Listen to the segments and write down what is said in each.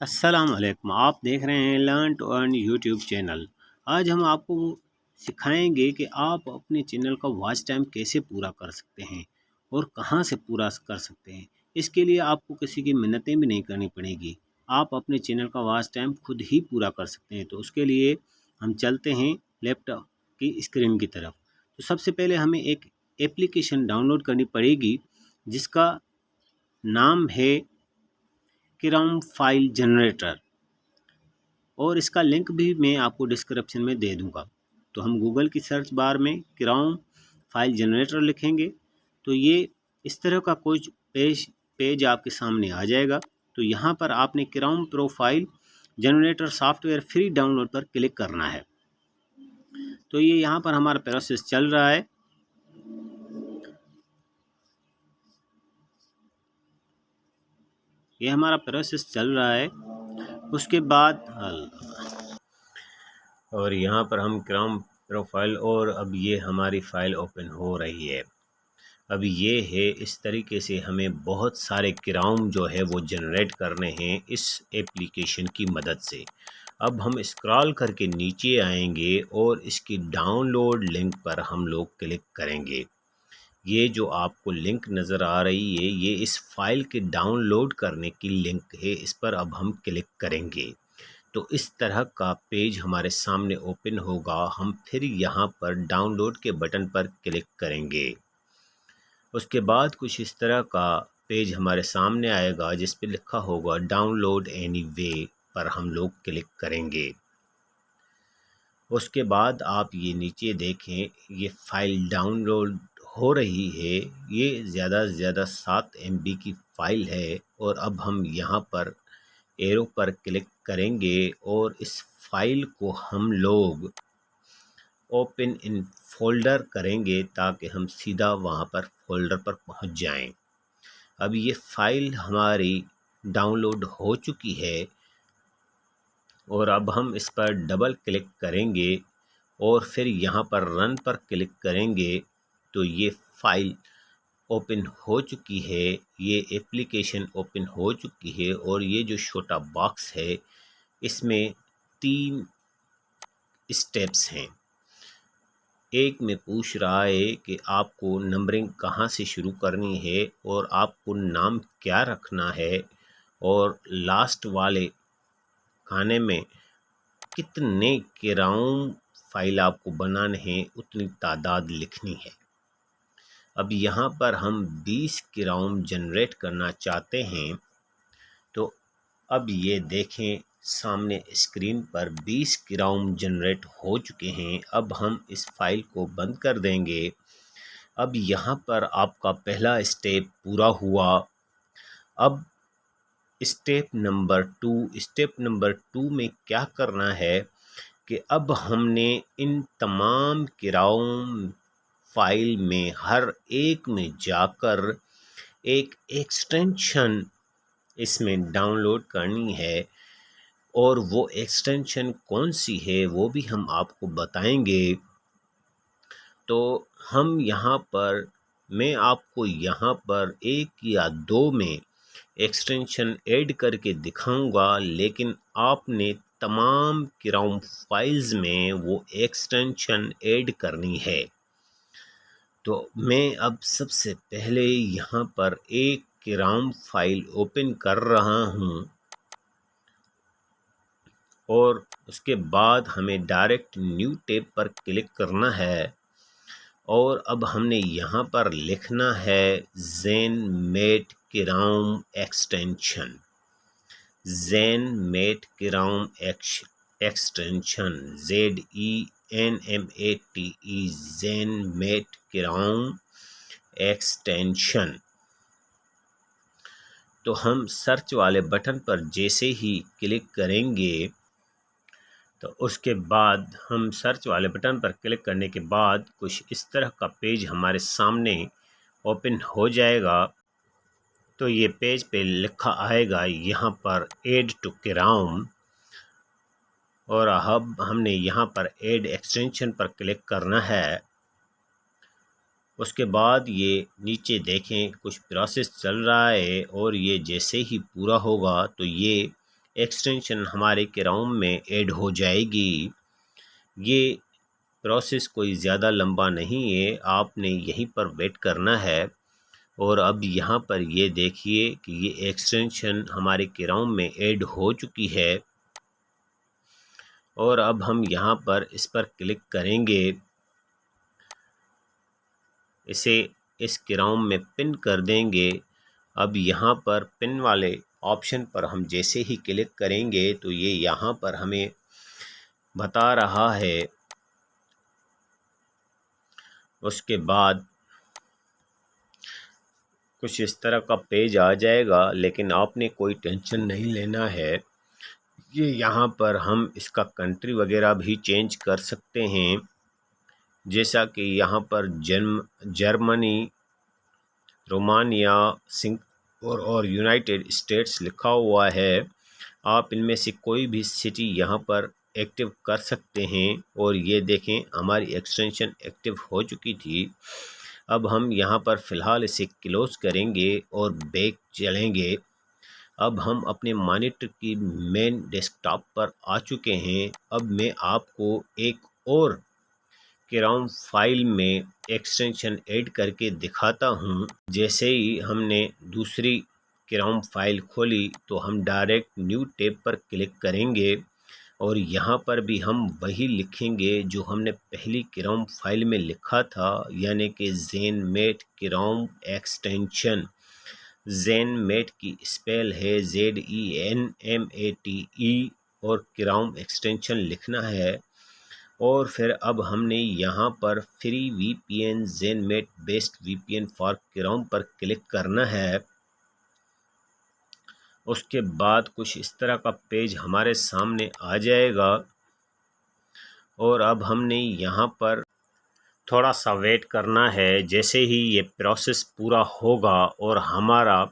अस्सलाम वालेकुम। आप देख रहे हैं learn to earn YouTube channel. आज हम आपको सिखाएंगे कि आप अपने चैनल का वॉच टाइम कैसे पूरा कर सकते हैं और कहां से पूरा कर सकते हैं। इसके लिए आपको किसी की मिन्नतें भी नहीं करनी पड़ेगी। आप अपने चैनल का वॉच टाइम खुद ही पूरा कर सकते हैं। तो उसके लिए हम चलते हैं लैपटॉप की स्क्रीन की तरफ। तो सबसे पहले हमें एक एप्लीकेशन डाउनलोड करनी पड़ेगी जिसका नाम है क्राउन फाइल जनरेटर, और इसका लिंक भी मैं आपको डिस्क्रिप्शन में दे दूंगा। तो हम गूगल की सर्च बार में क्राउन फाइल जनरेटर लिखेंगे तो ये इस तरह का कुछ पेज आपके सामने आ जाएगा। तो यहाँ पर आपने crown profile generator software free download पर क्लिक करना है। तो ये यहाँ पर हमारा प्रोसेस चल रहा है। ये हमारा प्रोसेस चल रहा है। उसके बाद और यहाँ पर हम क्राउन प्रोफाइल, और अब ये हमारी फ़ाइल ओपन हो रही है। अब ये है, इस तरीके से हमें बहुत सारे क्राउन जो है वो जनरेट करने हैं इस एप्लीकेशन की मदद से। अब हम स्क्रॉल करके नीचे आएंगे और इसकी डाउनलोड लिंक पर हम लोग क्लिक करेंगे। ये जो आपको लिंक नज़र आ रही है ये इस फाइल के डाउनलोड करने की लिंक है। इस पर अब हम क्लिक करेंगे तो इस तरह का पेज हमारे सामने ओपन होगा। हम फिर यहाँ पर डाउनलोड के बटन पर क्लिक करेंगे। उसके बाद कुछ इस तरह का पेज हमारे सामने आएगा जिस पे लिखा होगा डाउनलोड एनीवे, पर हम लोग क्लिक करेंगे। उसके बाद आप ये नीचे देखें, ये फ़ाइल डाउनलोड हो रही है। ये ज़्यादा से ज़्यादा 7 MB की फ़ाइल है। और अब हम यहाँ पर एरो पर क्लिक करेंगे और इस फाइल को हम लोग ओपन इन फोल्डर करेंगे ताकि हम सीधा वहाँ पर फोल्डर पर पहुँच जाएं। अब ये फ़ाइल हमारी डाउनलोड हो चुकी है और अब हम इस पर डबल क्लिक करेंगे और फिर यहाँ पर रन पर क्लिक करेंगे तो ये फ़ाइल ओपन हो चुकी है। ये एप्लीकेशन ओपन हो चुकी है और ये जो छोटा बॉक्स है इसमें 3 स्टेप्स हैं। एक में पूछ रहा है कि आपको नंबरिंग कहाँ से शुरू करनी है और आपको नाम क्या रखना है, और लास्ट वाले खाने में कितने क्राउन फाइल आपको बनाने हैं उतनी तादाद लिखनी है। अब यहाँ पर हम 20 क्राउन जनरेट करना चाहते हैं। तो अब ये देखें, सामने स्क्रीन पर 20 क्राउन जनरेट हो चुके हैं। अब हम इस फाइल को बंद कर देंगे। अब यहाँ पर आपका पहला स्टेप पूरा हुआ। अब स्टेप नंबर 2 में क्या करना है कि अब हमने इन तमाम क्राउन फाइल में हर एक में जाकर एक एक्सटेंशन इसमें डाउनलोड करनी है, और वो एक्सटेंशन कौन सी है वो भी हम आपको बताएंगे। तो हम यहाँ पर मैं आपको यहाँ पर 1 या 2 में एक्सटेंशन ऐड करके दिखाऊंगा, लेकिन आपने तमाम क्राउन फाइल्स में वो एक्सटेंशन ऐड करनी है। तो मैं अब सबसे पहले यहाँ पर एक क्राउन फाइल ओपन कर रहा हूँ और उसके बाद हमें डायरेक्ट न्यू टैब पर क्लिक करना है। और अब हमने यहाँ पर लिखना है ZenMate Chrome extension. ZenMate Chrome extension ZENMATE ZenMate Chrome extension. तो हम सर्च वाले बटन पर जैसे ही क्लिक करेंगे तो उसके बाद हम सर्च वाले बटन पर क्लिक करने के बाद कुछ इस तरह का पेज हमारे सामने ओपन हो जाएगा। तो ये पेज पे लिखा आएगा यहाँ पर ऐड टू क्राउन, और अब हमने यहाँ पर ऐड एक्सटेंशन पर क्लिक करना है। उसके बाद ये नीचे देखें कुछ प्रोसेस चल रहा है और ये जैसे ही पूरा होगा तो ये एक्सटेंशन हमारे क्राउन में ऐड हो जाएगी। ये प्रोसेस कोई ज़्यादा लंबा नहीं है, आपने यहीं पर वेट करना है। और अब यहाँ पर ये देखिए कि ये एक्सटेंशन हमारे क्राउन में ऐड हो चुकी है। और अब हम यहाँ पर इस पर क्लिक करेंगे, इसे इस क्राउन में पिन कर देंगे। अब यहाँ पर पिन वाले ऑप्शन पर हम जैसे ही क्लिक करेंगे तो ये यहाँ पर हमें बता रहा है। उसके बाद कुछ इस तरह का पेज आ जाएगा, लेकिन आपने कोई टेंशन नहीं लेना है। ये यहाँ पर हम इसका कंट्री वगैरह भी चेंज कर सकते हैं, जैसा कि यहाँ पर जर्मनी, रोमानिया, सिंगापुर और यूनाइटेड स्टेट्स लिखा हुआ है। आप इनमें से कोई भी सिटी यहाँ पर एक्टिव कर सकते हैं। और ये देखें हमारी एक्सटेंशन एक्टिव हो चुकी थी। अब हम यहाँ पर फ़िलहाल इसे क्लोज करेंगे और बैक चलेंगे। अब हम अपने मॉनिटर की मेन डेस्कटॉप पर आ चुके हैं। अब मैं आपको एक और क्राउन फाइल में एक्सटेंशन ऐड करके दिखाता हूँ। जैसे ही हमने दूसरी क्राउन फाइल खोली तो हम डायरेक्ट न्यू टैब पर क्लिक करेंगे और यहाँ पर भी हम वही लिखेंगे जो हमने पहली क्राउन फाइल में लिखा था, यानी कि ज़ेनमेट क्राउन एक्सटेंशन। ज़ेनमेट की स्पेल है ZENMATE और क्राउन एक्सटेंशन लिखना है। और फिर अब हमने यहाँ पर free VPN ZenMate best VPN for Chrome पर क्लिक करना है। उसके बाद कुछ इस तरह का पेज हमारे सामने आ जाएगा। और अब हमने यहाँ पर थोड़ा सा वेट करना है। जैसे ही ये प्रोसेस पूरा होगा और हमारा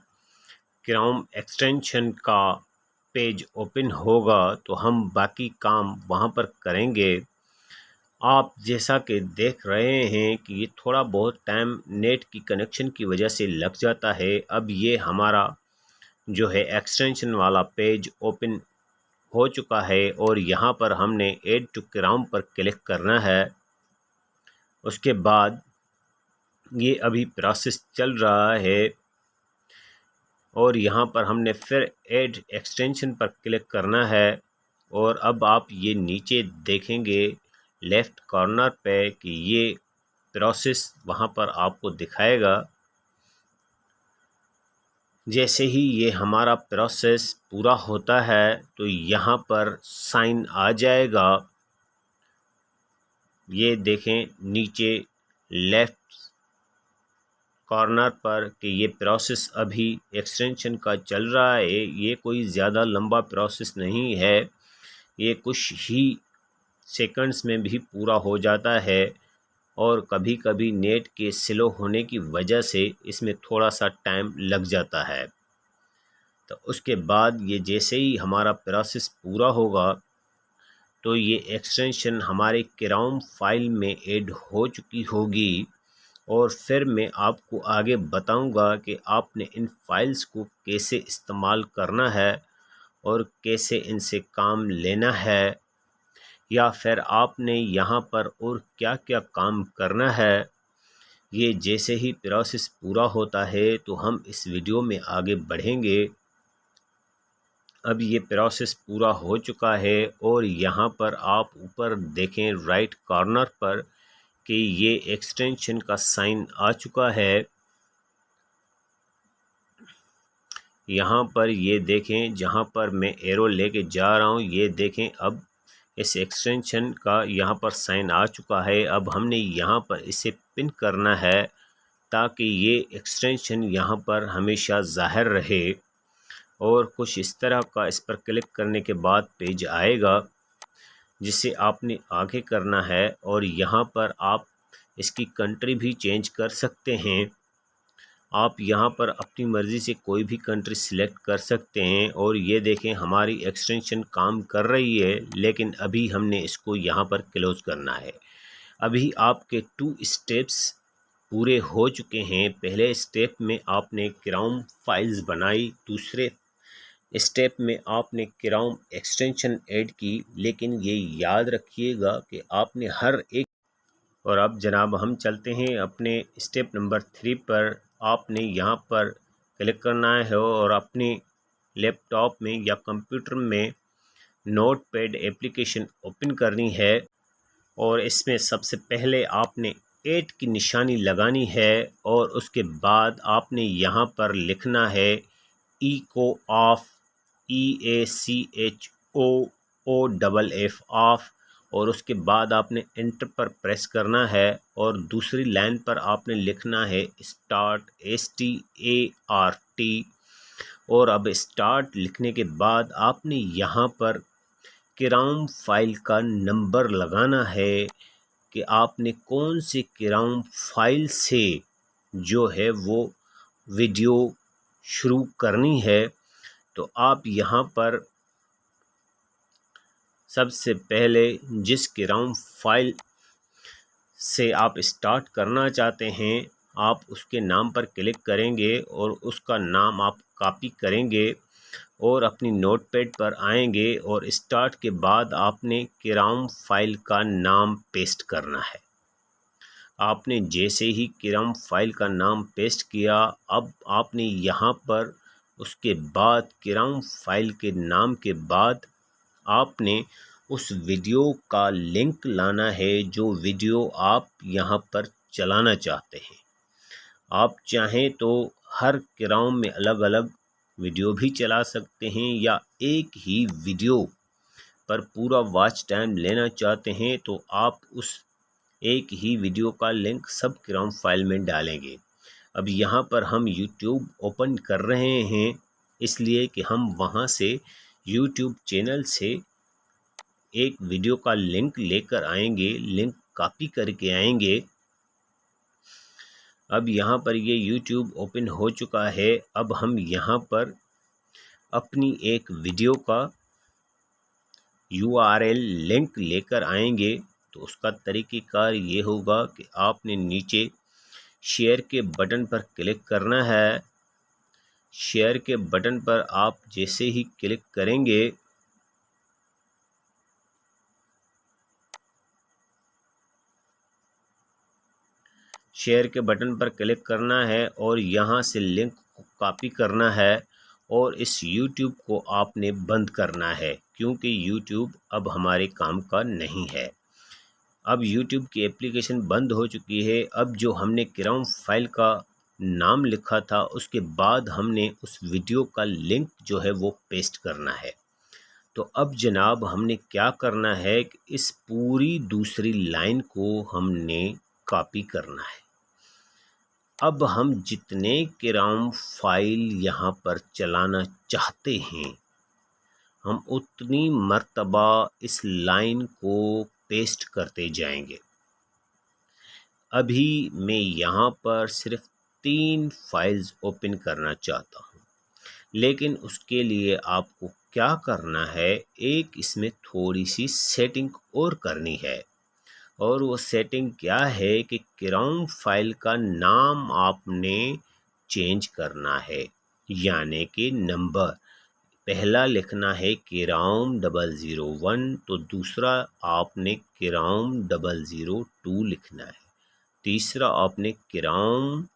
क्राउन एक्सटेंशन का पेज ओपन होगा तो हम बाकी काम वहाँ पर करेंगे। आप जैसा कि देख रहे हैं कि ये थोड़ा बहुत टाइम नेट की कनेक्शन की वजह से लग जाता है। अब ये हमारा जो है एक्सटेंशन वाला पेज ओपन हो चुका है और यहाँ पर हमने ऐड टू क्राउन पर क्लिक करना है। उसके बाद ये अभी प्रोसेस चल रहा है और यहाँ पर हमने फिर ऐड एक्सटेंशन पर क्लिक करना है। और अब आप ये नीचे देखेंगे लेफ़्ट कॉर्नर पे कि ये प्रोसेस वहाँ पर आपको दिखाएगा। जैसे ही ये हमारा प्रोसेस पूरा होता है तो यहाँ पर साइन आ जाएगा। ये देखें नीचे लेफ़्ट कॉर्नर पर कि ये प्रोसेस अभी एक्सटेंशन का चल रहा है। ये कोई ज़्यादा लंबा प्रोसेस नहीं है, ये कुछ ही सेकंड्स में भी पूरा हो जाता है। और कभी कभी नेट के स्लो होने की वजह से इसमें थोड़ा सा टाइम लग जाता है। तो उसके बाद ये जैसे ही हमारा प्रोसेस पूरा होगा तो ये एक्सटेंशन हमारे क्राउन फाइल में ऐड हो चुकी होगी। और फिर मैं आपको आगे बताऊंगा कि आपने इन फाइल्स को कैसे इस्तेमाल करना है और कैसे इनसे काम लेना है, या फिर आपने यहाँ पर और क्या क्या काम करना है। ये जैसे ही प्रोसेस पूरा होता है तो हम इस वीडियो में आगे बढ़ेंगे। अब ये प्रोसेस पूरा हो चुका है और यहाँ पर आप ऊपर देखें राइट कॉर्नर पर कि ये एक्सटेंशन का साइन आ चुका है। यहाँ पर ये देखें जहाँ पर मैं एरो लेके जा रहा हूँ, ये देखें अब इस एक्सटेंशन का यहाँ पर साइन आ चुका है। अब हमने यहाँ पर इसे पिन करना है ताकि ये एक्सटेंशन यहाँ पर हमेशा ज़ाहिर रहे। और कुछ इस तरह का इस पर क्लिक करने के बाद पेज आएगा जिसे आपने आगे करना है। और यहाँ पर आप इसकी कंट्री भी चेंज कर सकते हैं। आप यहाँ पर अपनी मर्ज़ी से कोई भी कंट्री सिलेक्ट कर सकते हैं। और ये देखें हमारी एक्सटेंशन काम कर रही है, लेकिन अभी हमने इसको यहाँ पर क्लोज करना है। अभी आपके 2 स्टेप्स पूरे हो चुके हैं। पहले स्टेप में आपने क्राउन फाइल्स बनाई, दूसरे स्टेप में आपने क्राउन एक्सटेंशन ऐड की, लेकिन ये याद रखिएगा कि आपने हर एक। और अब जनाब हम चलते हैं अपने स्टेप नंबर 3 पर। आपने यहाँ पर क्लिक करना है और अपने लैपटॉप में या कंप्यूटर में नोटपैड एप्लीकेशन ओपन करनी है और इसमें सबसे पहले आपने 8 की निशानी लगानी है और उसके बाद आपने यहाँ पर लिखना है इको ऑफ, EACHOOFF ऑफ, और उसके बाद आपने एंटर पर प्रेस करना है और दूसरी लाइन पर आपने लिखना है स्टार्ट, START। और अब स्टार्ट लिखने के बाद आपने यहाँ पर क्राउन फाइल का नंबर लगाना है कि आपने कौन से क्राउन फाइल से जो है वो वीडियो शुरू करनी है। तो आप यहाँ पर सबसे पहले जिस क्राउन फाइल से आप स्टार्ट करना चाहते हैं आप उसके नाम पर क्लिक करेंगे और उसका नाम आप कॉपी करेंगे और अपनी नोटपैड पर आएंगे और स्टार्ट के बाद आपने क्राउन फाइल का नाम पेस्ट करना है। आपने जैसे ही क्राउन फाइल का नाम पेस्ट किया, अब आपने यहाँ पर उसके बाद क्राउन फाइल के नाम के बाद आपने उस वीडियो का लिंक लाना है जो वीडियो आप यहाँ पर चलाना चाहते हैं। आप चाहें तो हर क्राउन में अलग अलग वीडियो भी चला सकते हैं या एक ही वीडियो पर पूरा वॉच टाइम लेना चाहते हैं तो आप उस एक ही वीडियो का लिंक सब क्राउन फाइल में डालेंगे। अब यहाँ पर हम YouTube ओपन कर रहे हैं इसलिए कि हम वहाँ से YouTube चैनल से एक वीडियो का लिंक लेकर आएंगे, लिंक कॉपी करके आएंगे। अब यहाँ पर ये YouTube ओपन हो चुका है। अब हम यहाँ पर अपनी एक वीडियो का URL लिंक लेकर आएंगे। तो उसका तरीक़ेकार ये होगा कि आपने नीचे शेयर के बटन पर क्लिक करना है। शेयर के बटन पर आप जैसे ही क्लिक करेंगे शेयर के बटन पर क्लिक करना है और यहाँ से लिंक को कॉपी करना है और इस YouTube को आपने बंद करना है क्योंकि YouTube अब हमारे काम का नहीं है। अब YouTube की एप्लीकेशन बंद हो चुकी है। अब जो हमने क्राउन फाइल का नाम लिखा था उसके बाद हमने उस वीडियो का लिंक जो है वो पेस्ट करना है। तो अब जनाब हमने क्या करना है कि इस पूरी दूसरी लाइन को हमने कॉपी करना है। अब हम जितने क्राउन फाइल यहाँ पर चलाना चाहते हैं हम उतनी मर्तबा इस लाइन को पेस्ट करते जाएंगे। अभी मैं यहाँ पर सिर्फ 3 फाइल्स ओपन करना चाहता हूँ, लेकिन उसके लिए आपको क्या करना है, एक इसमें थोड़ी सी सेटिंग और करनी है। और वो सेटिंग क्या है कि क्राउन फाइल का नाम आपने चेंज करना है, यानी कि नंबर पहला लिखना है क्राउन 001 तो दूसरा आपने क्राउन 002 लिखना है, तीसरा आपने क्राउन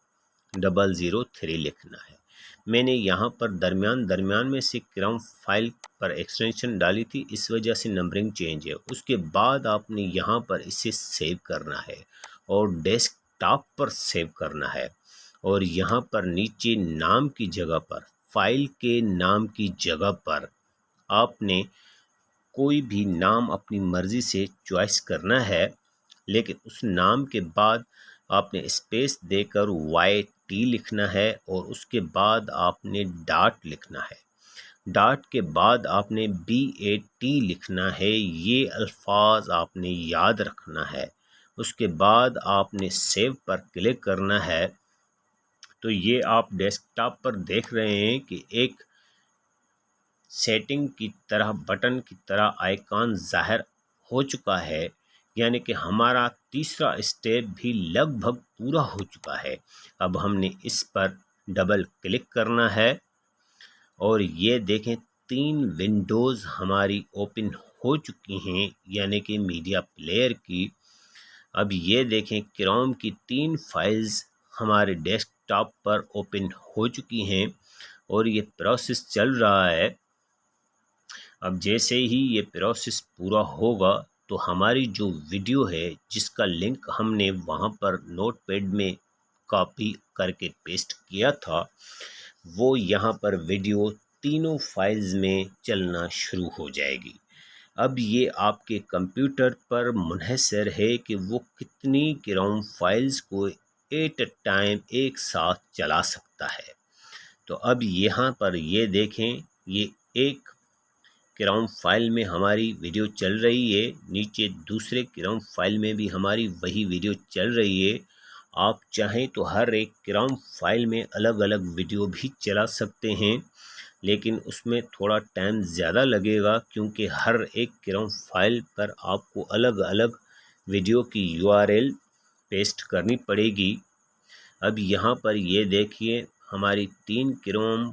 003 लिखना है। मैंने यहाँ पर दरमियान में से क्राउन फाइल पर एक्सटेंशन डाली थी, इस वजह से नंबरिंग चेंज है। उसके बाद आपने यहाँ पर इसे सेव करना है और डेस्कटॉप पर सेव करना है और यहाँ पर नीचे नाम की जगह पर, फाइल के नाम की जगह पर आपने कोई भी नाम अपनी मर्ज़ी से चॉइस करना है, लेकिन उस नाम के बाद आपने स्पेस देकर YT लिखना है और उसके बाद आपने डॉट लिखना है। डॉट के बाद आपने BAT लिखना है, ये अल्फाज आपने याद रखना है। उसके बाद आपने सेव पर क्लिक करना है। तो ये आप डेस्कटॉप पर देख रहे हैं कि एक सेटिंग की तरह बटन की तरह आइकॉन ज़ाहिर हो चुका है, यानी कि हमारा तीसरा स्टेप भी लगभग पूरा हो चुका है। अब हमने इस पर डबल क्लिक करना है और ये देखें 3 विंडोज़ हमारी ओपन हो चुकी हैं, यानी कि मीडिया प्लेयर की। अब ये देखें क्रोम की 3 फाइल्स हमारे डेस्कटॉप पर ओपन हो चुकी हैं और ये प्रोसेस चल रहा है। अब जैसे ही ये प्रोसेस पूरा होगा तो हमारी जो वीडियो है, जिसका लिंक हमने वहाँ पर नोटपैड में कॉपी करके पेस्ट किया था, वो यहाँ पर वीडियो तीनों फाइल्स में चलना शुरू हो जाएगी। अब ये आपके कंप्यूटर पर मुनहसर है कि वो कितनी क्रोम फाइल्स को एट अ टाइम एक साथ चला सकता है। तो अब यहाँ पर ये देखें, ये एक क्रोम फाइल में हमारी वीडियो चल रही है, नीचे दूसरे क्रोम फाइल में भी हमारी वही वीडियो चल रही है। आप चाहें तो हर एक क्रोम फाइल में अलग अलग वीडियो भी चला सकते हैं, लेकिन उसमें थोड़ा टाइम ज़्यादा लगेगा, क्योंकि हर एक क्रोम फाइल पर आपको अलग अलग वीडियो की URL पेस्ट करनी पड़ेगी। अब यहाँ पर ये देखिए हमारी 3 क्रोम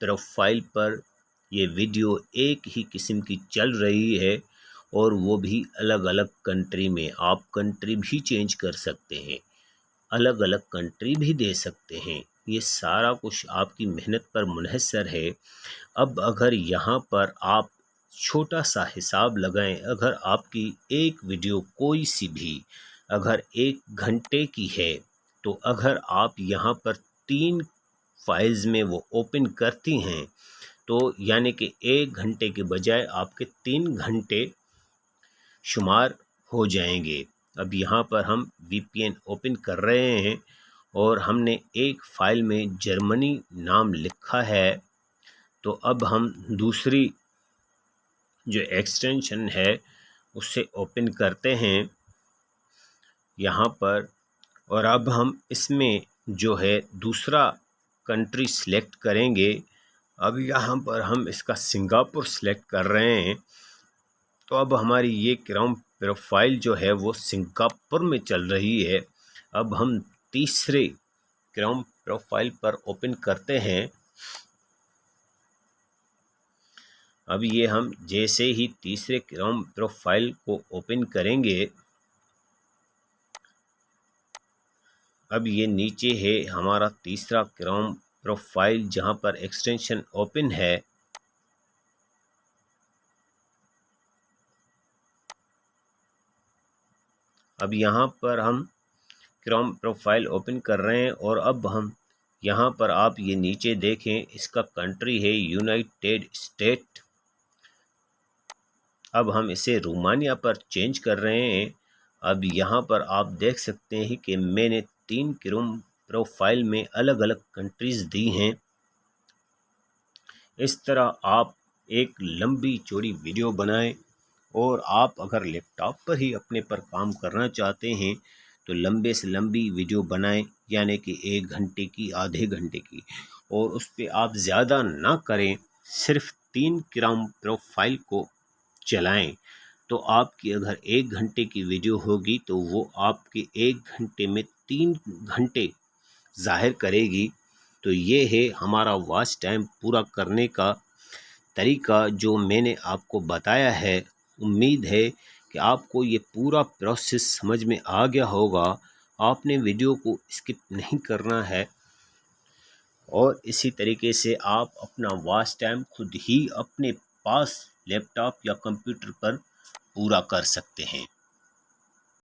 प्रोफाइल पर ये वीडियो एक ही किस्म की चल रही है, और वो भी अलग अलग कंट्री में। आप कंट्री भी चेंज कर सकते हैं, अलग अलग कंट्री भी दे सकते हैं। ये सारा कुछ आपकी मेहनत पर मुनहसर है। अब अगर यहाँ पर आप छोटा सा हिसाब लगाएं, अगर आपकी एक वीडियो कोई सी भी अगर 1 घंटे की है, तो अगर आप यहाँ पर 3 फाइल्स में वो ओपन करती हैं, तो यानी कि 1 घंटे के बजाय आपके 3 घंटे शुमार हो जाएंगे। अब यहाँ पर हम VPN ओपन कर रहे हैं और हमने एक फ़ाइल में जर्मनी नाम लिखा है, तो अब हम दूसरी जो एक्सटेंशन है उससे ओपन करते हैं यहाँ पर, और अब हम इसमें जो है दूसरा कंट्री सिलेक्ट करेंगे। अब यहाँ पर हम इसका सिंगापुर सिलेक्ट कर रहे हैं, तो अब हमारी ये क्रोम प्रोफाइल जो है वो सिंगापुर में चल रही है। अब हम तीसरे क्रोम प्रोफाइल पर ओपन करते हैं। अब ये हम जैसे ही तीसरे क्रोम प्रोफाइल को ओपन करेंगे, अब ये नीचे है हमारा तीसरा क्रोम प्रोफाइल जहाँ पर एक्सटेंशन ओपन है। अब यहाँ पर हम क्रोम प्रोफाइल ओपन कर रहे हैं, और अब हम यहाँ पर आप ये नीचे देखें, इसका कंट्री है यूनाइटेड स्टेट। अब हम इसे रोमानिया पर चेंज कर रहे हैं। अब यहाँ पर आप देख सकते हैं कि मैंने 3 क्रोम प्रोफाइल में अलग अलग कंट्रीज़ दी हैं। इस तरह आप एक लंबी चौड़ी वीडियो बनाएं, और आप अगर लैपटॉप पर ही अपने पर काम करना चाहते हैं तो लंबे से लंबी वीडियो बनाएं, यानी कि 1 घंटे की, आधे घंटे की, और उस पर आप ज़्यादा ना करें, सिर्फ 3 क्रोम प्रोफाइल को चलाएं। तो आपकी अगर 1 घंटे की वीडियो होगी तो वो आपके 1 घंटे में 3 घंटे ज़ाहिर करेगी। तो ये है हमारा वॉच टाइम पूरा करने का तरीका जो मैंने आपको बताया है। उम्मीद है कि आपको ये पूरा प्रोसेस समझ में आ गया होगा। आपने वीडियो को स्किप नहीं करना है, और इसी तरीके से आप अपना वॉच टाइम खुद ही अपने पास लैपटॉप या कंप्यूटर पर पूरा कर सकते हैं।